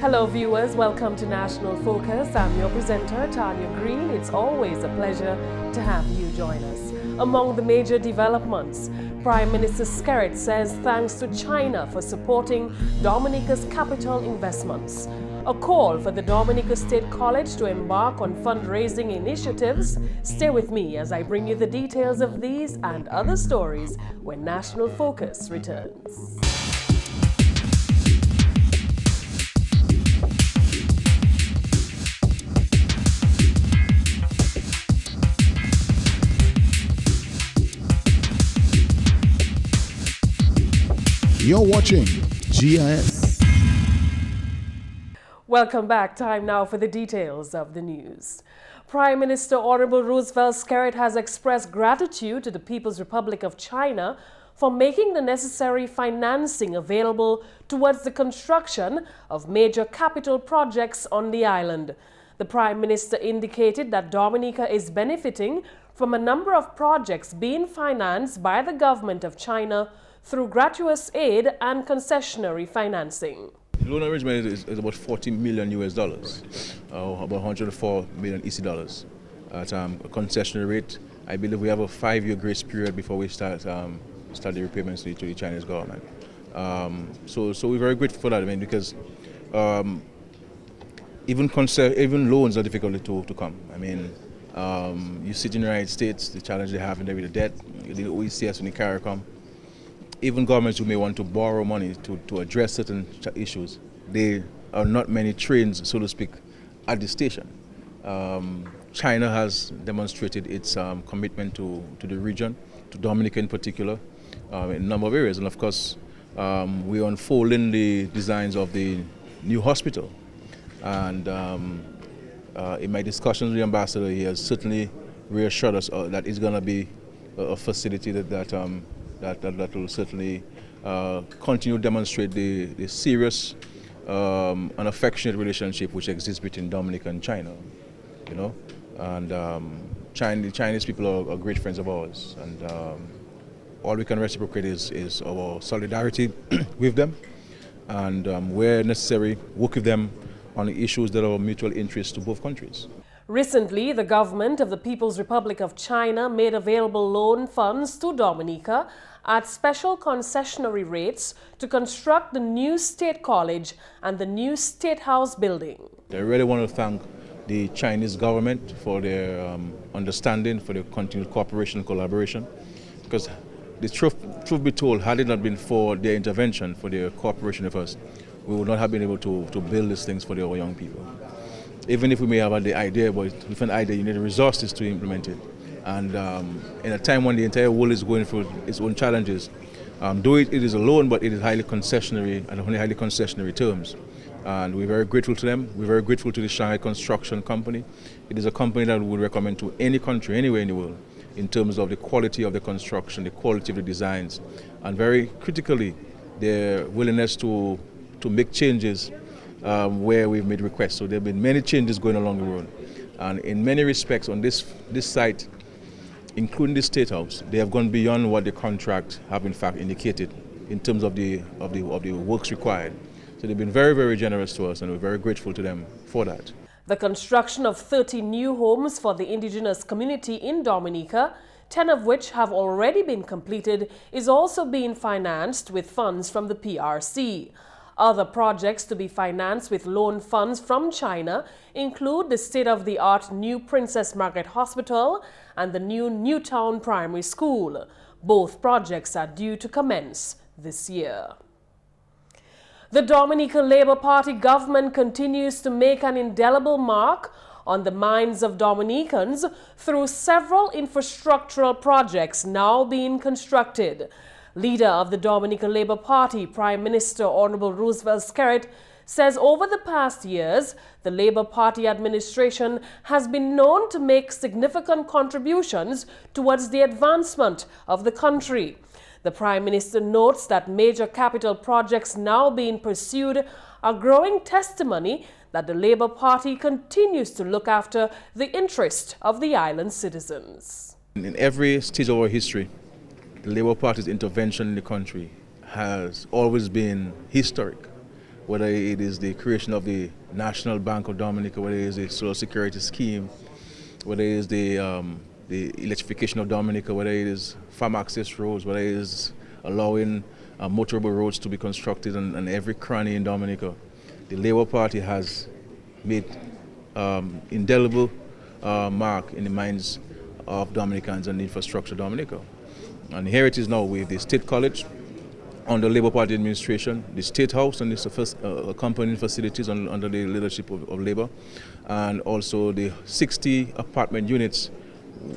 Hello viewers, welcome to National Focus. I'm your presenter, Tarnia Green. It's always a pleasure to have you join us. Among the major developments, Prime Minister Skerrit says thanks to China for supporting Dominica's capital investments. A call for the Dominica State College to embark on fundraising initiatives. Stay with me as I bring you the details of these and other stories when National Focus returns. You're watching GIS. Welcome back. Time now for the details of the news. Prime Minister Honorable Roosevelt Skerrit has expressed gratitude to the People's Republic of China for making the necessary financing available towards the construction of major capital projects on the island. The Prime Minister indicated that Dominica is benefiting from a number of projects being financed by the government of China through gratuitous aid and concessionary financing. The loan arrangement is about $40 million US dollars, about 104 million EC dollars at a concessionary rate. I believe we have a 5-year grace period before we start the repayments to the Chinese government. So we're very grateful for that. I mean, because even loans are difficult to come. I mean, you see in the United States, the challenge they have in there with the debt, the OECS and the CARICOM. Even governments who may want to borrow money to address certain issues, there are not many trains, so to speak, at the station. China has demonstrated its commitment to the region, to Dominica in particular, in a number of areas. And of course, we're unfolding the designs of the new hospital. And in my discussions with the ambassador, he has certainly reassured us that it's going to be a facility that will certainly continue to demonstrate the serious and affectionate relationship which exists between Dominica and China, you know. And the Chinese people are great friends of ours, and all we can reciprocate is our solidarity with them, and where necessary, work with them on the issues that are of mutual interest to both countries. Recently, the government of the People's Republic of China made available loan funds to Dominica at special concessionary rates to construct the new State College and the new State House building. I really want to thank the Chinese government for their understanding, for their continued cooperation and collaboration, because the truth be told, had it not been for their intervention, for their cooperation with us, we would not have been able to build these things for our young people. Even if we may have had the idea, but with an idea, you need the resources to implement it. And in a time when the entire world is going through its own challenges, though it is a loan, but it is highly concessionary and only highly concessionary terms. And we're very grateful to them. We're very grateful to the Shanghai Construction Company. It is a company that we would recommend to any country, anywhere in the world, in terms of the quality of the construction, the quality of the designs, and very critically, their willingness to make changes where we've made requests. So there have been many changes going along the road. And in many respects on this site, including the State House, they have gone beyond what the contract have in fact indicated in terms of the works required. So they've been very, very generous to us, and we're very grateful to them for that. The construction of 30 new homes for the indigenous community in Dominica, 10 of which have already been completed, is also being financed with funds from the PRC. Other projects to be financed with loan funds from China include the state-of-the-art new Princess Margaret Hospital and the new Newtown Primary School. Both projects are due to commence this year. The Dominica Labour Party government continues to make an indelible mark on the minds of Dominicans through several infrastructural projects now being constructed. Leader of the Dominica Labour Party, Prime Minister Honorable Roosevelt Skerrit, says over the past years, the Labour Party administration has been known to make significant contributions towards the advancement of the country. The Prime Minister notes that major capital projects now being pursued are growing testimony that the Labour Party continues to look after the interest of the island citizens. In every stage of our history, the Labour Party's intervention in the country has always been historic. whether it is the creation of the National Bank of Dominica, whether it is the Social Security Scheme, whether it is the electrification of Dominica, whether it is farm access roads, whether it is allowing motorable roads to be constructed in every cranny in Dominica. The Labour Party has made indelible mark in the minds of Dominicans and infrastructure Dominica. And here it is now with the State College under Labour Party administration, the State House and its accompanying facilities under the leadership of Labour, and also the 60 apartment units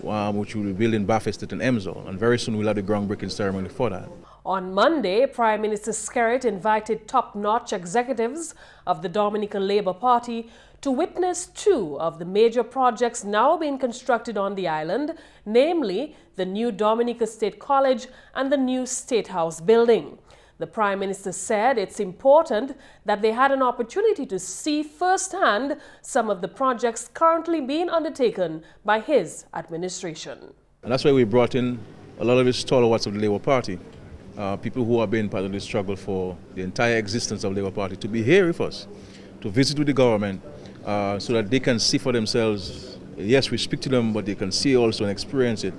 which will be built in Bath Estate and Emsall. And very soon we'll have the groundbreaking ceremony for that. On Monday, Prime Minister Skerrit invited top-notch executives of the Dominican Labour Party to witness two of the major projects now being constructed on the island, namely the new Dominica State College and the new State House building. The Prime Minister said it's important that they had an opportunity to see firsthand some of the projects currently being undertaken by his administration. And that's why we brought in a lot of the stalwarts of the Labour Party. People who have been part of the struggle for the entire existence of the Labour Party, to be here with us, to visit with the government, so that they can see for themselves. Yes, we speak to them, but they can see also and experience it,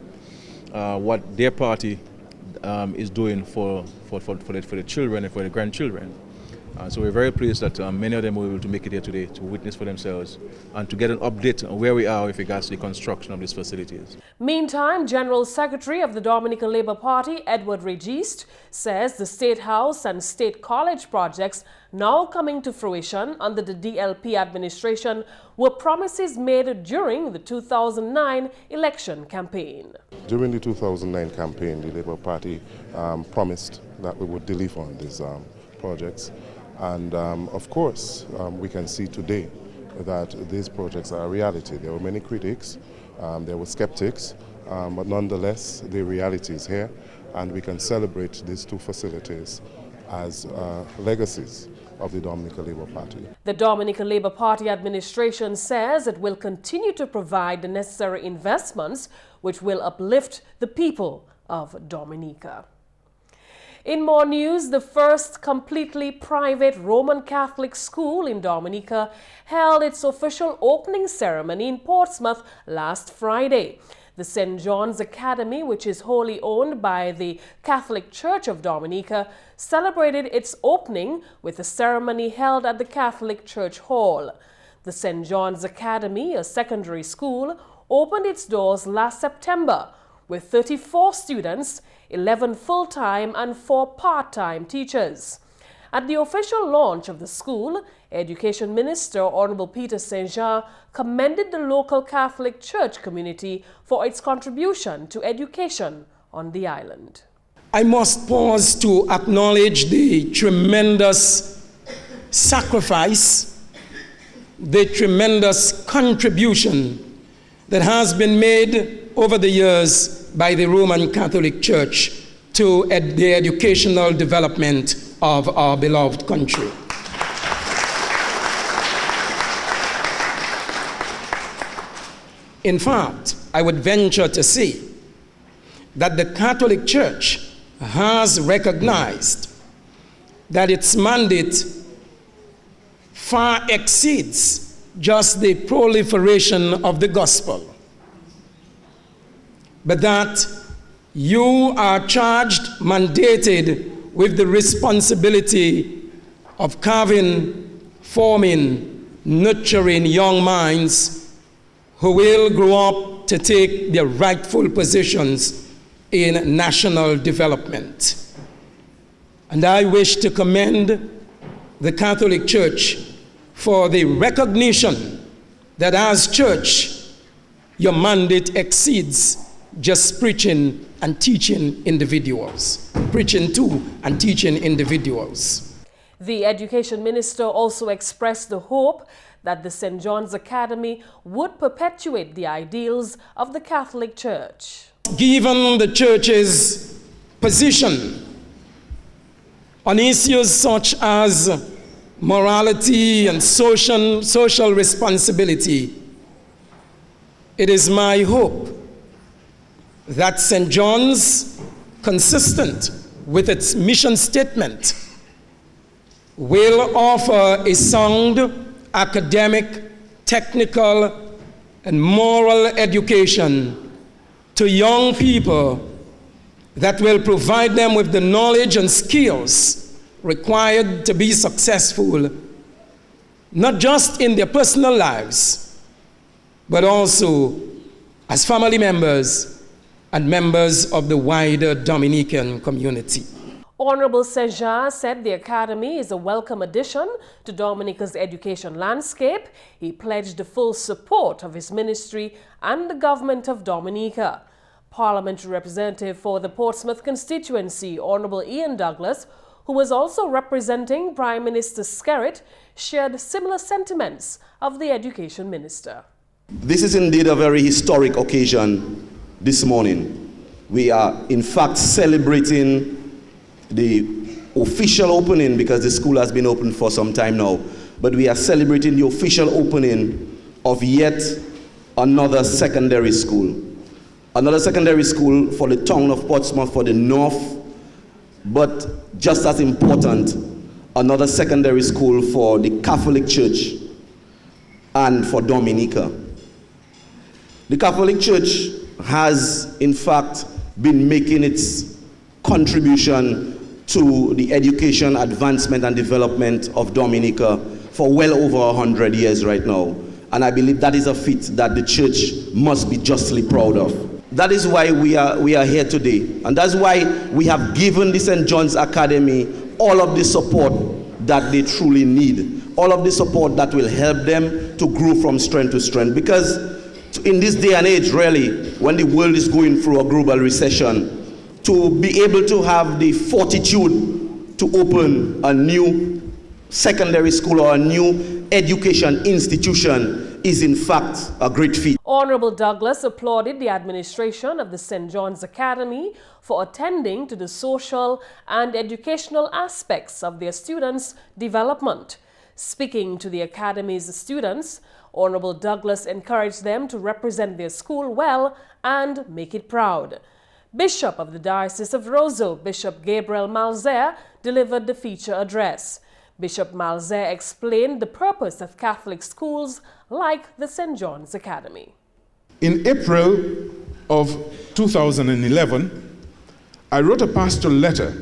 what their party is doing for the children and for the grandchildren. So we're very pleased that many of them were able to make it here today to witness for themselves and to get an update on where we are with regards to the construction of these facilities. Meantime, General Secretary of the Dominican Labour Party, Edward Registe, says the State House and State College projects now coming to fruition under the DLP administration were promises made during the 2009 election campaign. During the 2009 campaign, the Labour Party promised that we would deliver on these projects. And of course, we can see today that these projects are a reality. There were many critics, there were skeptics, but nonetheless, the reality is here, and we can celebrate these two facilities as legacies of the Dominican Labour Party. The Dominican Labour Party administration says it will continue to provide the necessary investments which will uplift the people of Dominica. In more news, the first completely private Roman Catholic school in Dominica held its official opening ceremony in Portsmouth last Friday. The St. John's Academy, which is wholly owned by the Catholic Church of Dominica, celebrated its opening with a ceremony held at the Catholic Church Hall. The St. John's Academy, a secondary school, opened its doors last September with 34 students, 11 full-time and 4 part-time teachers. At the official launch of the school, Education Minister Honorable Peter St. Jean commended the local Catholic Church community for its contribution to education on the island. I must pause to acknowledge the tremendous sacrifice, the tremendous contribution that has been made over the years by the Roman Catholic Church to the educational development of our beloved country. In fact, I would venture to say that the Catholic Church has recognized that its mandate far exceeds just the proliferation of the gospel, but that you are charged, mandated with the responsibility of carving, forming, nurturing young minds who will grow up to take their rightful positions in national development. And I wish to commend the Catholic Church for the recognition that as church, your mandate exceeds just preaching and teaching individuals, preaching to and teaching individuals. The Education Minister also expressed the hope that the St. John's Academy would perpetuate the ideals of the Catholic Church. Given the Church's position on issues such as morality and social responsibility, it is my hope that St. John's, consistent with its mission statement, will offer a sound academic, technical, and moral education to young people that will provide them with the knowledge and skills required to be successful, not just in their personal lives, but also as family members and members of the wider Dominican community. Honorable Sejan said the Academy is a welcome addition to Dominica's education landscape. He pledged the full support of his ministry and the government of Dominica. Parliamentary representative for the Portsmouth constituency, Honorable Ian Douglas, who was also representing Prime Minister Skerrit, shared similar sentiments of the Education Minister. This is indeed a very historic occasion this morning. We are in fact celebrating the official opening, because the school has been open for some time now, but we are celebrating the official opening of yet another secondary school. Another secondary school for the town of Portsmouth, for the north, but just as important, another secondary school for the Catholic Church and for Dominica. The Catholic Church has, in fact, been making its contribution to the education, advancement, and development of Dominica for well over 100 years right now. And I believe that is a feat that the church must be justly proud of. That is why we are here today. And that's why we have given the St. John's Academy all of the support that they truly need. All of the support that will help them to grow from strength to strength. Because in this day and age, really, when the world is going through a global recession, to be able to have the fortitude to open a new secondary school or a new education institution is in fact a great feat. Honorable Douglas applauded the administration of the St. John's Academy for attending to the social and educational aspects of their students' development. Speaking to the Academy's students, Honorable Douglas encouraged them to represent their school well and make it proud. Bishop of the Diocese of Roseau, Bishop Gabriel Malzer, delivered the feature address. Bishop Malzer explained the purpose of Catholic schools like the St. John's Academy. In April of 2011, I wrote a pastoral letter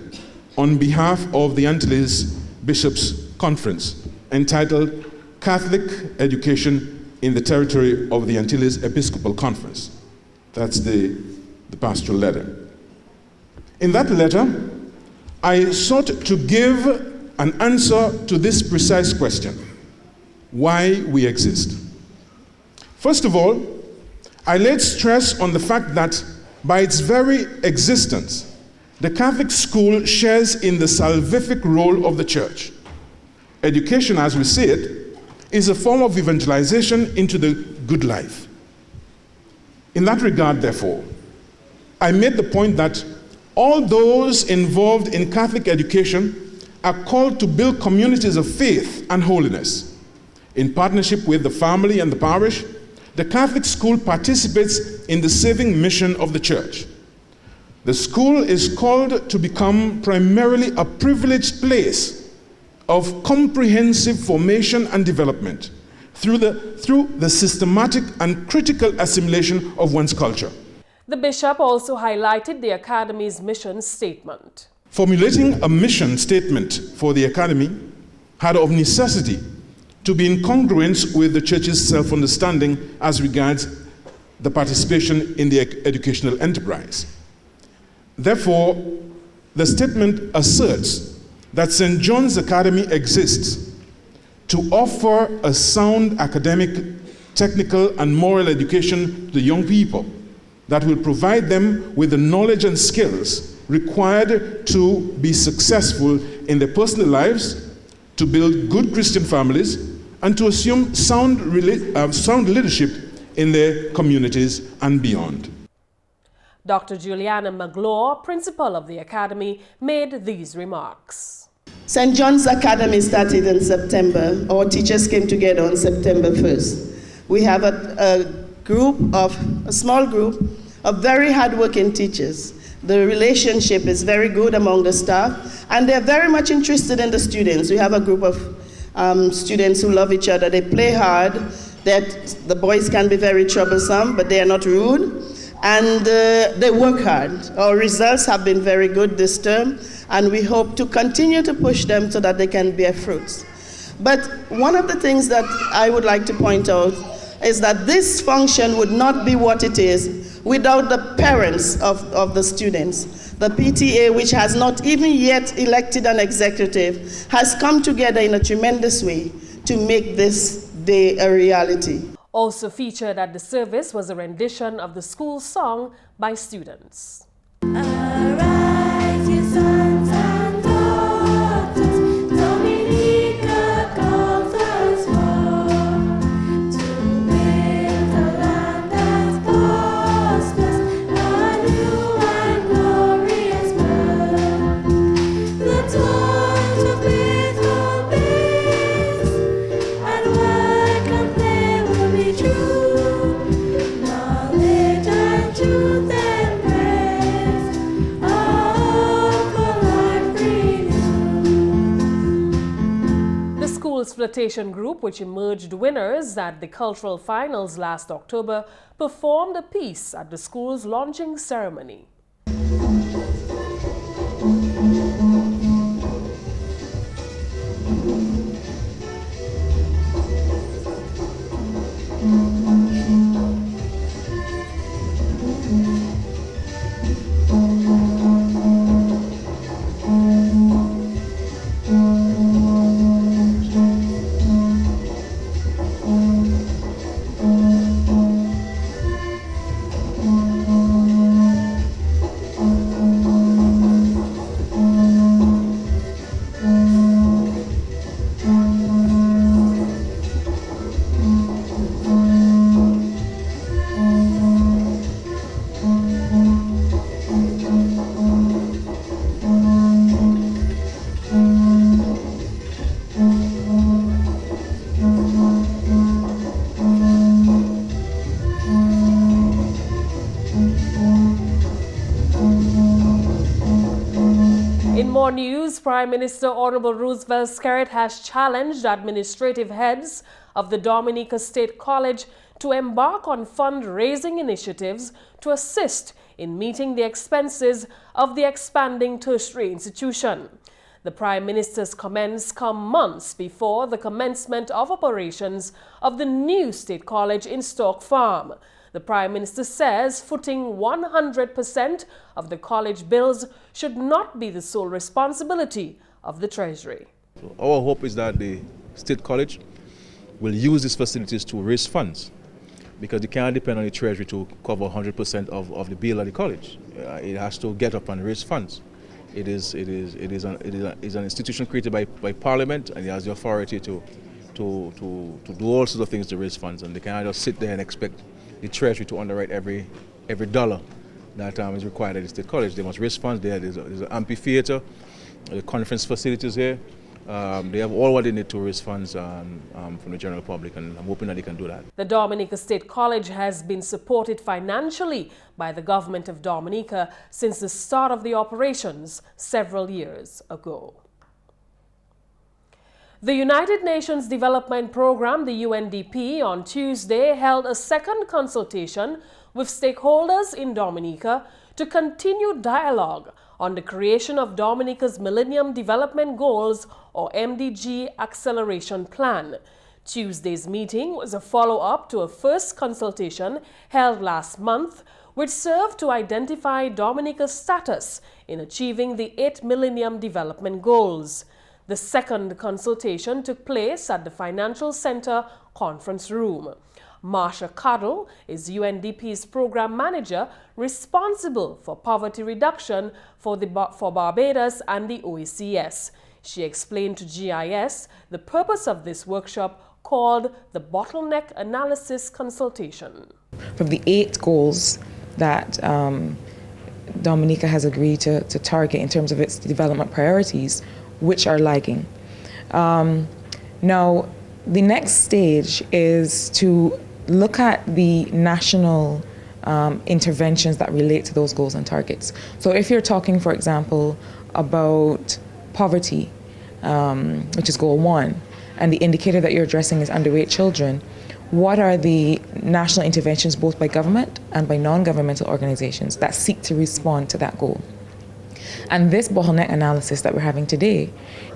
on behalf of the Antilles Bishops' Conference entitled Catholic Education in the Territory of the Antilles Episcopal Conference. That's the pastoral letter. In that letter, I sought to give an answer to this precise question: why we exist. First of all, I laid stress on the fact that by its very existence, the Catholic school shares in the salvific role of the church. Education, as we see it, is a form of evangelization into the good life. In that regard, therefore, I made the point that all those involved in Catholic education are called to build communities of faith and holiness. In partnership with the family and the parish, the Catholic school participates in the saving mission of the church. The school is called to become primarily a privileged place of comprehensive formation and development through the systematic and critical assimilation of one's culture. The bishop also highlighted the Academy's mission statement. Formulating a mission statement for the Academy had of necessity to be in congruence with the Church's self-understanding as regards the participation in the educational enterprise. Therefore, the statement asserts that St. John's Academy exists to offer a sound academic, technical, and moral education to the young people that will provide them with the knowledge and skills required to be successful in their personal lives, to build good Christian families, and to assume sound leadership in their communities and beyond. Dr. Juliana Magloire, principal of the Academy, made these remarks. St. John's Academy started in September. Our teachers came together on September 1st. We have a small group of very hardworking teachers The relationship is very good among the staff, and they're very much interested in the students. We have a group of students who love each other. They play hard. That the boys can be very troublesome, but they are not rude, and they work hard. Our results have been very good this term, and we hope to continue to push them so that they can bear fruits. But one of the things that I would like to point out is that this function would not be what it is without the parents of the students. The PTA, which has not even yet elected an executive, has come together in a tremendous way to make this day a reality. Also featured at the service was a rendition of the school song by students. Arise, ye sons and daughters, Dominica calls us forth to build a land that prospers, a new and glorious birth. The torch of faithful peace and work and play will be true, knowledge and truth and praise, all for life renewed. The school's flotation group, which emerged winners at the cultural finals last October, performed a piece at the school's launching ceremony. In more news, Prime Minister Honorable Roosevelt Skerrit has challenged administrative heads of the Dominica State College to embark on fundraising initiatives to assist in meeting the expenses of the expanding tertiary institution. The Prime Minister's comments come months before the commencement of operations of the new State College in Stoke Farm. The Prime Minister says footing 100% of the college bills should not be the sole responsibility of the Treasury. So our hope is that the State College will use these facilities to raise funds, because you can't depend on the Treasury to cover 100% of the bill of the college. It has to get up and raise funds. It is an institution created by Parliament, and it has the authority to do all sorts of things to raise funds, and they cannot just sit there and expect the Treasury to underwrite every dollar that is required at the State College. They must raise funds. There's an amphitheater, the conference facilities here. They have all what they need to raise funds from the general public, and I'm hoping that they can do that. The Dominica State College has been supported financially by the government of Dominica since the start of the operations several years ago. The United Nations Development Programme, the UNDP, on Tuesday held a second consultation with stakeholders in Dominica to continue dialogue on the creation of Dominica's Millennium Development Goals, or MDG Acceleration Plan. Tuesday's meeting was a follow-up to a first consultation held last month, which served to identify Dominica's status in achieving the 8 Millennium Development Goals. The second consultation took place at the Financial Center Conference Room. Marsha Caddle is UNDP's program manager responsible for poverty reduction for Barbados and the OECS. She explained to GIS the purpose of this workshop called the Bottleneck Analysis Consultation. From the 8 goals that Dominica has agreed to target in terms of its development priorities, which are lagging. Now, the next stage is to look at the national interventions that relate to those goals and targets. So if you're talking, for example, about poverty, which is goal 1, and the indicator that you're addressing is underweight children, what are the national interventions both by government and by non-governmental organizations that seek to respond to that goal? And this bottleneck analysis that we're having today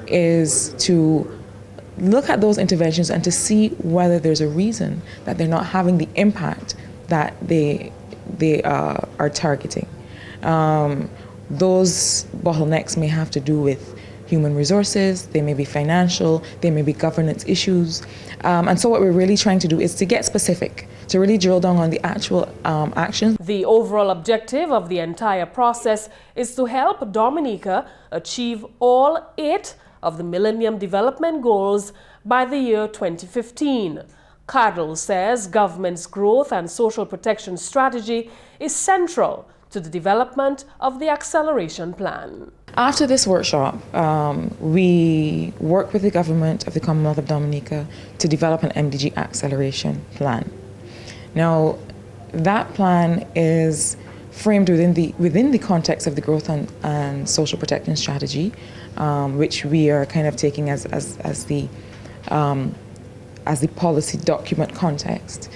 is to look at those interventions and to see whether there's a reason that they're not having the impact that they are targeting. Those bottlenecks may have to do with human resources, they may be financial, they may be governance issues. And so what we're really trying to do is to get specific, to really drill down on the actual actions. The overall objective of the entire process is to help Dominica achieve all 8 of the Millennium Development Goals by the year 2015. Cardle says government's growth and social protection strategy is central to the development of the acceleration plan. After this workshop, we worked with the government of the Commonwealth of Dominica to develop an MDG acceleration plan. Now, that plan is framed within the context of the growth and social protection strategy, which we are kind of taking as the policy document context.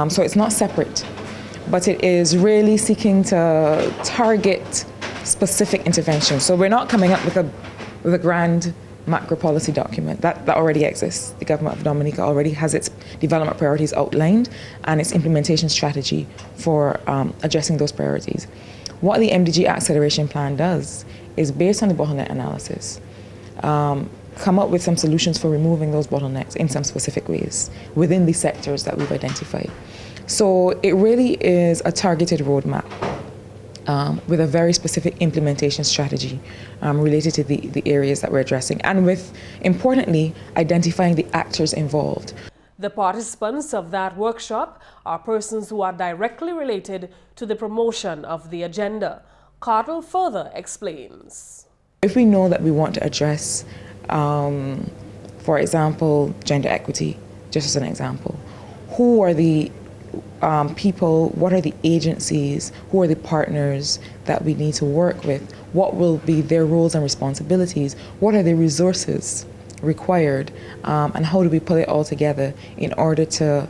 So it's not separate, but it is really seeking to target specific interventions. So we're not coming up with a grand macro policy document. That already exists. The government of Dominica already has its development priorities outlined and its implementation strategy for addressing those priorities. What the MDG acceleration plan does is, based on the bottleneck analysis, come up with some solutions for removing those bottlenecks in some specific ways within the sectors that we've identified. So it really is a targeted roadmap with a very specific implementation strategy related to the areas that we're addressing, and with, importantly, identifying the actors involved. The participants of that workshop are persons who are directly related to the promotion of the agenda. Cardle further explains. If we know that we want to address, for example, gender equity, just as an example, who are the people, what are the agencies, who are the partners that we need to work with, what will be their roles and responsibilities, what are the resources required, and how do we pull it all together in order to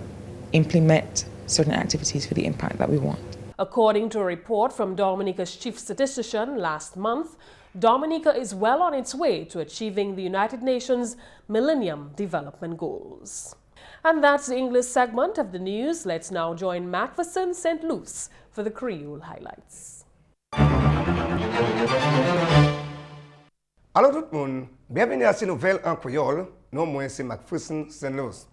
implement certain activities for the impact that we want. According to a report from Dominica's chief statistician last month, Dominica is well on its way to achieving the United Nations Millennium Development Goals. And that's the English segment of the news. Let's now join McPherson St. Luce for the Creole highlights. Allô tout le monde, bienvenue à ces nouvelles en créole. Non, moi c'est McPherson St. Luce.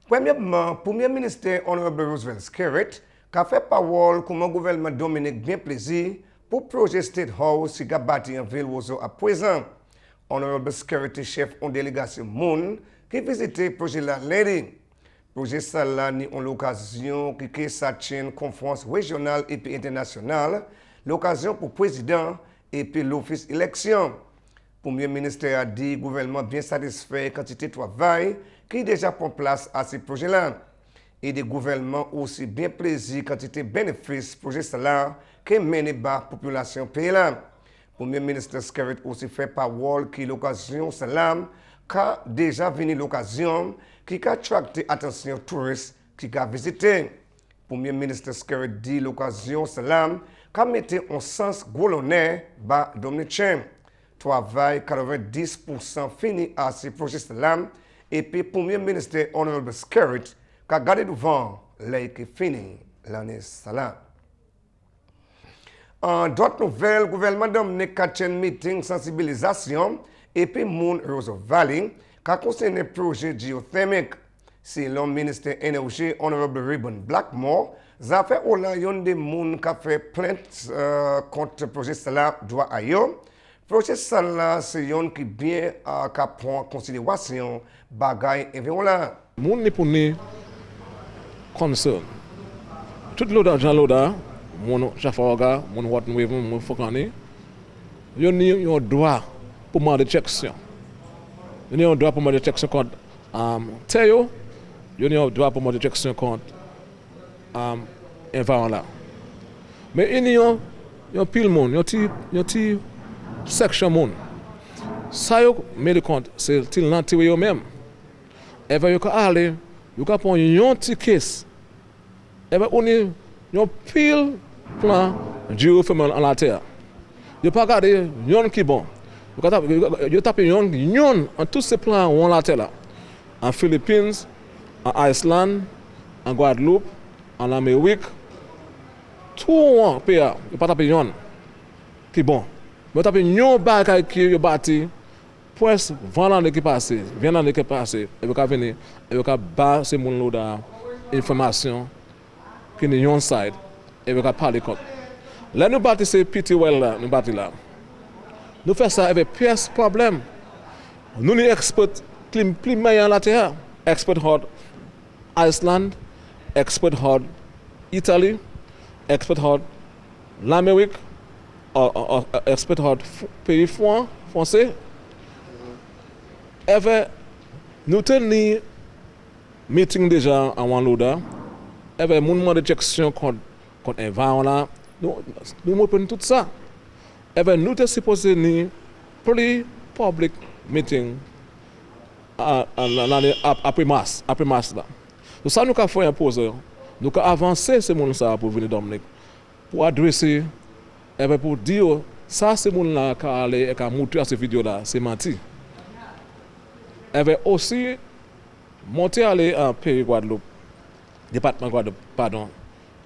Premièrement, Premier ministre Honorable Roosevelt Skerrit, qui a fait parole comme un gouvernement Dominique bien plaisir pour le projet State House qui a bâti en ville Roseau à présent. Honorable Skerrit, chef en délégation Moun, qui visite le projet la lundi. Projet ça là ni en l'occasion qui sa chaîne conférence régionale et puis internationale, l'occasion pour président et puis l'office élection. Premier ministre a dit gouvernement bien satisfait quantité de travail qui déjà prend place à ce projet là. Et des gouvernements aussi bien plaisir quantité bénéfice projet ça là que mené par population pays là. Premier ministre Skerrit aussi fait parole qui l'occasion ça là qu'a déjà venu l'occasion qui a attracté attention touristes qui a visité. Premier ministre Skerrit dit l'occasion salam qu'a mis en sens golonais bas dominicain. Travail 90% fini à ce projet salam et puis Premier ministre Honorable Skerrit qu'a gardé devant les qui fini l'année salam. En d'autres nouvelles, le gouvernement Dominique a tenu meeting sensibilisation et puis Moun Roosevelt qui a concerné le projet géothermique. C'est le ministre de l'Énergie, Honorable Ribbon Blackmore, ça fait au yon de moun qui a fait plainte contre le projet cela droit à yo. Projet cela c'est yon qui bien qui prend en considération bagay environnement. Moun ne pour ne concern. Tout l'autre mon chafaga, mon water wave, mon fokane. Yon ni yon droit pour moi de chection. Yon ni yon droit pour moi de chection contre Théo. Yon ni yon droit pour moi de chection contre environnement. Mais il y a pile monde, il y a section monde. Ça yo met de compte, c'est til nan tiwe yo même. Et ben yo ka aller, yo ka prendre yon petit caisse. Et ben on est yon pile plan géothermal en la terre. Yo pas garder yon qui bon. Yo tape yon en tous ces plans en la terre là. En Philippines, en Iceland, en Guadeloupe, en Amérique, tout en pays, yo pas tape yon qui bon. Yo tape yon bagay qui yo bâti. Presque 20 ans qui passent, 20 ans qui passent, et vous venir, et vous bas ces gens là information qui n'est pas side, et vous parler contre. Là nous battons ces petits well là, nous battons là. Nous faisons ça avec pièce problème. Nous sommes experts plus meilleurs la terre, expert hard Iceland, expert hard Italie, expert hard l'Amérique, expert hard pays français. Nous tenons meeting déjà en Wanloda. Nous de direction contre l'environnement. Nous prenons tout ça. Nous sommes supposés ni public meeting après mars. Donc ça nous avons fait un pause. Nous avons avancé ce monde ça pour venir Dominique pour adresser pour dire ça c'est monde là qui a allé et montrer à cette vidéo là c'est menti. Avait aussi monté aller en pays Guadeloupe, département Guadeloupe, pardon,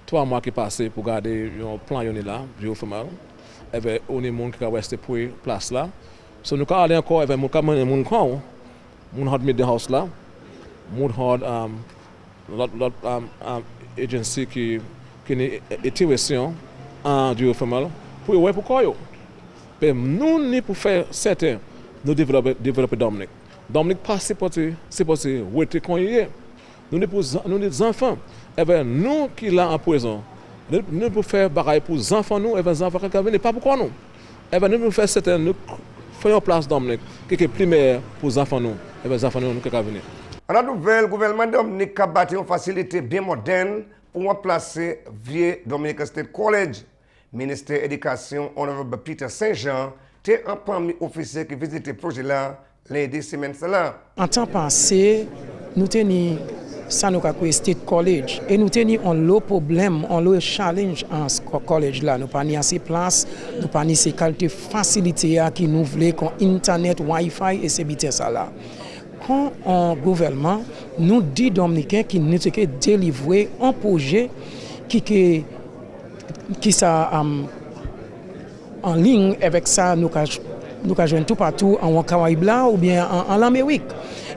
3 mois qui passaient pour garder un plan là, géothermal. Avait on est monde qui a resté pour place là. So nous allons encore avec mon camarade mon hot media house là, mon hot lot agency qui est intéressant en géothermal pour ouais pour quoi yo. Mais nous ni pour faire certain nous développer Dominique. Dominique pas supposé rester qu'on y est. Nous des enfants. Et bien nous qui là en prison, nous pour faire bagaille pour les enfants nous, et bien les enfants qui viennent pas pourquoi nous. Et bien nous pour faire certain nous faisons place Dominique qui est primaire pour les enfants nous, et bien les enfants nous qui venir. En la nouvelle, le gouvernement de Dominique a bâti une facilité bien moderne pour remplacer vieux Dominic State College. Ministère de l'Éducation, Honorable Peter Saint-Jean, était un parmi officier qui visitait le projet là lundi semaine là. En temps passé, nous tenions State College et nous tenions un lot problème, un lot challenge en college là. Nous pas ni assez place, nous pas ni ces qualités facilités qui nous voulaient comme internet, Wi-Fi et ces bits ça là. Quand un gouvernement nous dit dominicains qui nous a délivré un projet qui ça en ligne avec ça nous avons tout partout en Caraïbes ou bien en Amérique.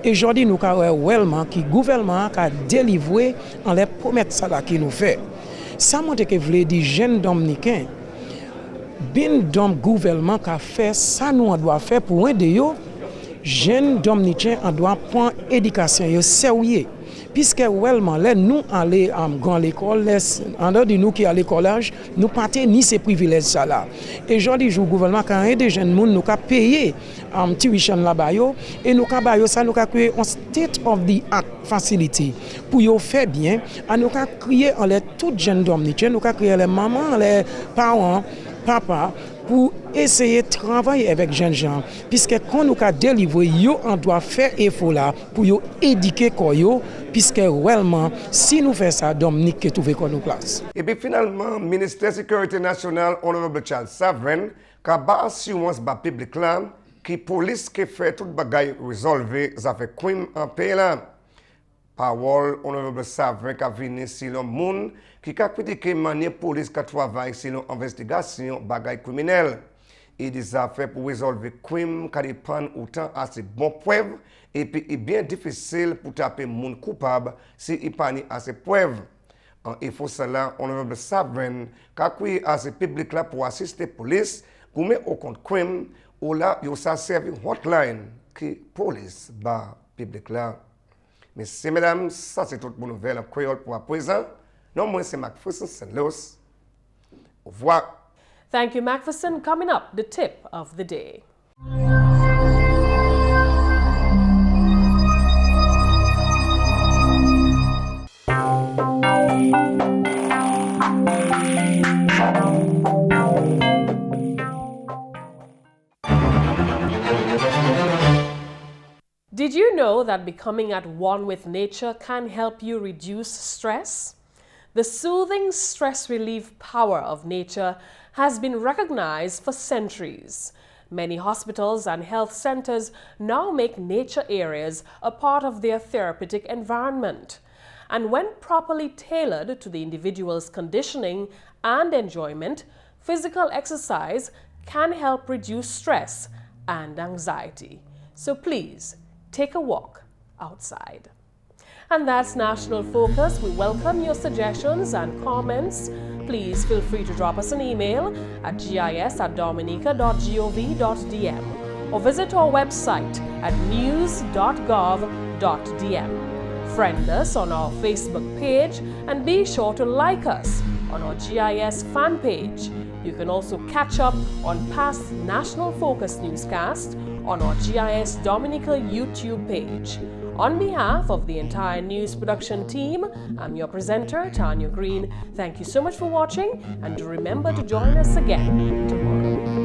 Et aujourd'hui nous avons qui gouvernement a délivré en les promesses ça là qui nous fait. Ça montre que les jeunes dominicains bien dom gouvernement qui a fait ça nous on doit faire pour aider eux. Jeunes dominicains on doit prendre éducation yo sérieux puisque réellement là nous aller en grande école en dehors de nous qui à l'écolage nous pas ni ces privilèges ça là et aujourd'hui le gouvernement quand aider jeunes monde nous ca payer en tuition là-bas et nous ca ba ça nous ca créer un state of the art facility pour yo faire bien à nous ca créer en les toutes jeunes dominicains nous ca créer les mamans les parents papa pour essayer de travailler avec jeunes gens puisque quand nous avons délivré yo on doit faire effort là pour yo éduquer yo puisque réellement si nous faisons ça Dominique que trouver qu'on nous place. Et puis finalement ministère de la Sécurité nationale honorable Charles Savren qui a ba assurance ba public là qui police qui fait toute bagaille résolver ça fait crime en pays là. Parole honorable Savren qui a venu sur le monde qui a critiqué manière police qui travaille sur l'investigation bagaille criminelle. Il des affaires pour résolver crime qui dépend autant à ces bonnes preuves et puis il est bien difficile pour taper monde coupable si il pas assez preuves. Il faut cela honorable Savren qui a créé à ce public là pour assister police pour mettre au compte crime ou là il ça servi hotline qui police ba public là. Messieurs, mesdames, ça c'est toute bonne nouvelle en créole pour à présent. Non, moi c'est McPherson, St. Luce. Au revoir. Thank you, McPherson. Coming up, the tip of the day. that becoming at one with nature can help you reduce stress? The soothing stress relief power of nature has been recognized for centuries. Many hospitals and health centers now make nature areas a part of their therapeutic environment. And when properly tailored to the individual's conditioning and enjoyment, physical exercise can help reduce stress and anxiety. So please, take a walk outside. And that's National Focus. We welcome your suggestions and comments. Please feel free to drop us an email at gis@dominica.gov.dm or visit our website at news.gov.dm. Friend us on our Facebook page and be sure to like us on our GIS fan page. You can also catch up on past National Focus newscasts on our GIS Dominica YouTube page. On behalf of the entire news production team, I'm your presenter, Tarnia Green. Thank you so much for watching, and remember to join us again tomorrow.